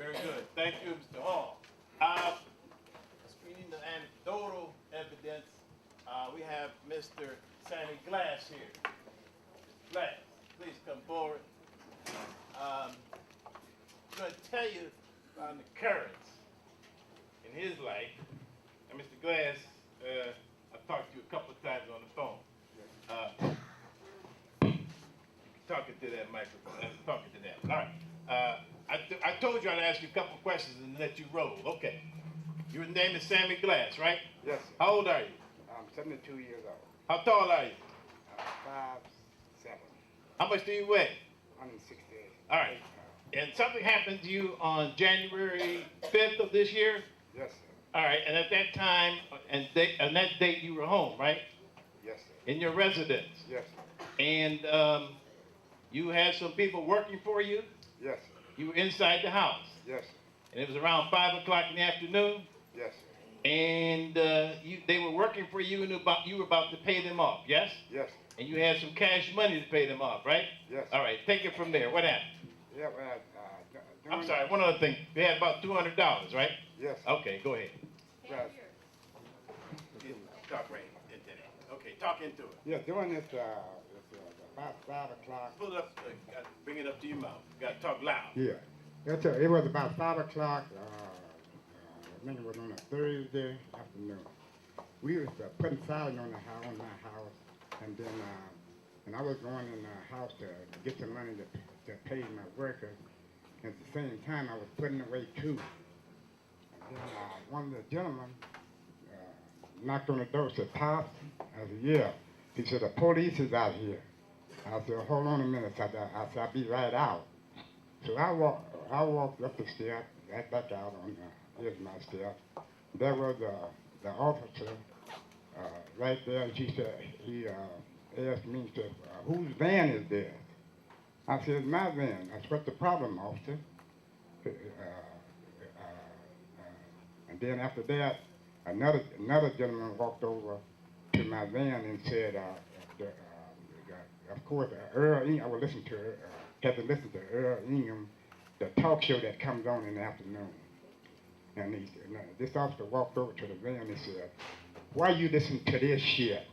Very good. Thank you, Mr. Hall. Screening the anecdotal evidence, we have Mr. Sammy Glass here. Mr. Glass, please come forward. I'm going to tell you about the currents in his life. And Mr. Glass, I've talked to you a couple of times on the phone. Talking to that microphone. Talking to that. All right. I told you I'd ask you a couple of questions and let you roll. Okay. Your name is Sammy Glass, right? Yes, sir. How old are you? I'm 72 years old. How tall are you? 5'7". How much do you weigh? 168. All right. And something happened to you on January 5th of this year? Yes, sir. All right. And at that time, and that date, you were home, right? Yes, sir. In your residence? Yes, sir. And you had some people working for you? Yes, sir. You were inside the house? Yes, sir. And it was around 5 o'clock in the afternoon? Yes, sir. And they were working for you and you were about to pay them off, yes? Yes, sir. And you had some cash money to pay them off, right? Yes, sir. All right, take it from there. What happened? Yeah, well, I'm sorry, one other thing. You had about $200, right? Yes, sir. Okay, go ahead. Well, Talk right into that. Okay, talk into it. yeah, during this, about 5 o'clock. Pull it up, bring it up to your mouth. You got to talk loud. Yeah. It was about 5 o'clock. I think it was on a Thursday afternoon. We was putting siding on my house, and then and I was going in the house to get the money to pay my workers. At the same time, I was putting away too. And then one of the gentlemen knocked on the door, said, "Pops?" I said, "Yeah." He said, "The police is out here." I said, "Hold on a minute." I said, "I'll be right out." So I walked up the steps, right back out on here's my steps. There was the officer right there. He said, he asked me, he said, "Whose van is this?" I said, "It's my van." That's what the problem, officer. And then after that, another gentleman walked over to my van and said, of course, Earl Ingham, I would listen to had to listen to Earl Ingham, the talk show that comes on in the afternoon. And this officer walked over to the van and said, "Why you listen to this shit?"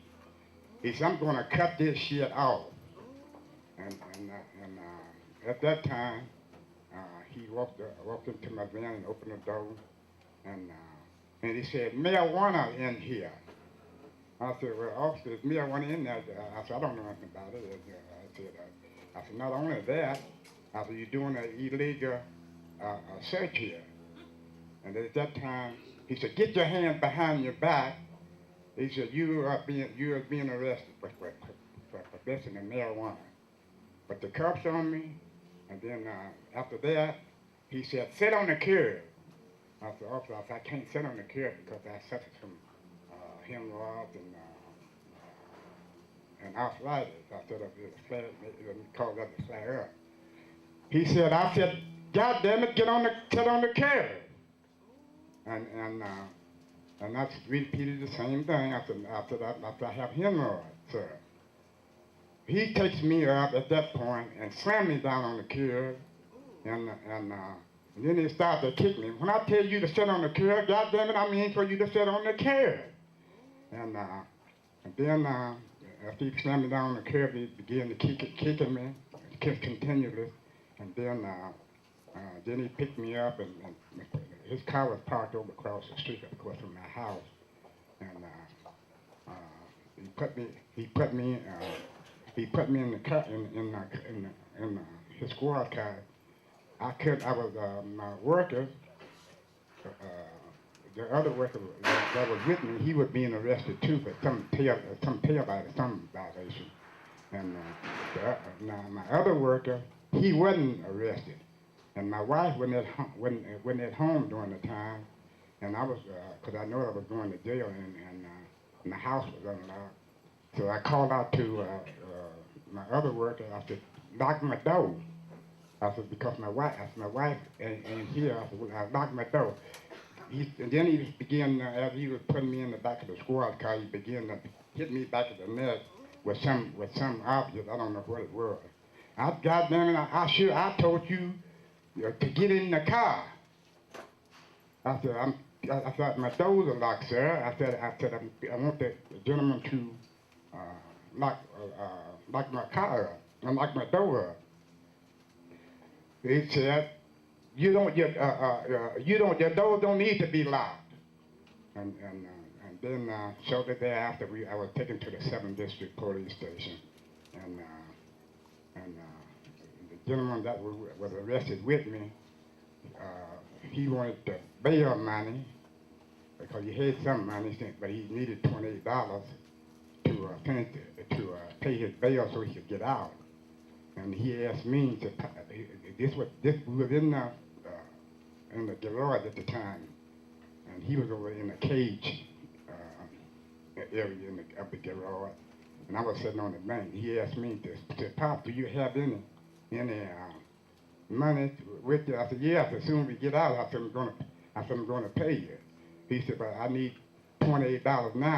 He said, "I'm gonna cut this shit off." And at that time, he walked into my van and opened the door, and he said, "Marijuana in here." I said, "Well, officer, is marijuana in there?" I said, "I don't know nothing about it." I said, "Not only that," I said, "you're doing an illegal search here." And at that time, he said, "Get your hands behind your back." He said, you are being arrested for possessing of marijuana." But the cops on me, and then after that, he said, "Sit on the curb." I said, "Officer, I can't sit on the curb because I suffered from hemorrhoids and arthritis." I said, "It caused that to flare up." He said, "God damn it, sit on the curb." And I repeated the same thing. I said, I have hemorrhoids, sir." He takes me up at that point and slammed me down on the curb, and then he started to kick me. "When I tell you to sit on the curb, God damn it, I mean for you to sit on the curb." And then after he slammed me down on the curb, he began to kicking me continually. And then he picked me up, and his car was parked over across the street, of course, from my house. And he put me in the car in his squad car. I was my worker. The other worker that was with me, he was being arrested too for some violation. And now my other worker, he wasn't arrested. And my wife wasn't at home during the time, and I was, because I know I was going to jail, and the house was unlocked. So I called out to my other worker. I said, "Lock my door." I said, because my wife ain't here. I said, "Well, I locked my door." And then he began, as he was putting me in the back of the squad car, he began to hit me back of the neck with some object. I don't know what it was. God damn it! I told you to get in the car. I said, I thought my doors are locked, sir. I want the gentleman to lock my car up and lock my door up. He said, your doors don't need to be locked. And then shortly thereafter, I was taken to the 7th District Police Station, and the gentleman that was arrested with me, he wanted the bail money because he had some money, but he needed $28 to pay his bail so he could get out. And he asked me to. This was in the garage at the time, and he was over in the cage area of the garage, and I was sitting on the bank. He asked me to Pop, do you have any money with you? I said, yes. As soon as we get out, I said, I'm gonna pay you. He said, but I need $28 now.